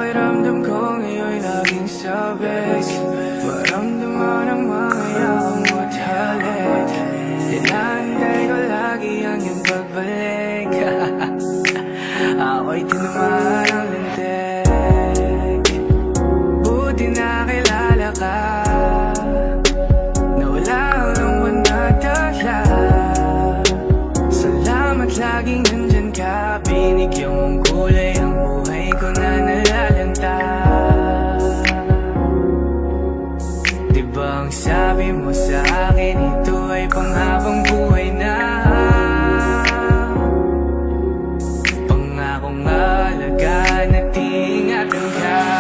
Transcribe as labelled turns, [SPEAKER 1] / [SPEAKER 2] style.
[SPEAKER 1] pakiramdam ko ngayon'y laging sabik. Maramdaman ang mga yakang mo't halik. Inaantay ko lagi ang iyong pagbalik. Ako'y tinamaan ng lintik. Buti nakilala ka, na wala ang lungkot na dala. Salamat laging nandyan ka, binigyan mong kulay ang buhay ko na nalalanta. Diba ang sabi mo sa akin, ito ay panghabang buhay na. Pangakong alagaan at ingatan ka.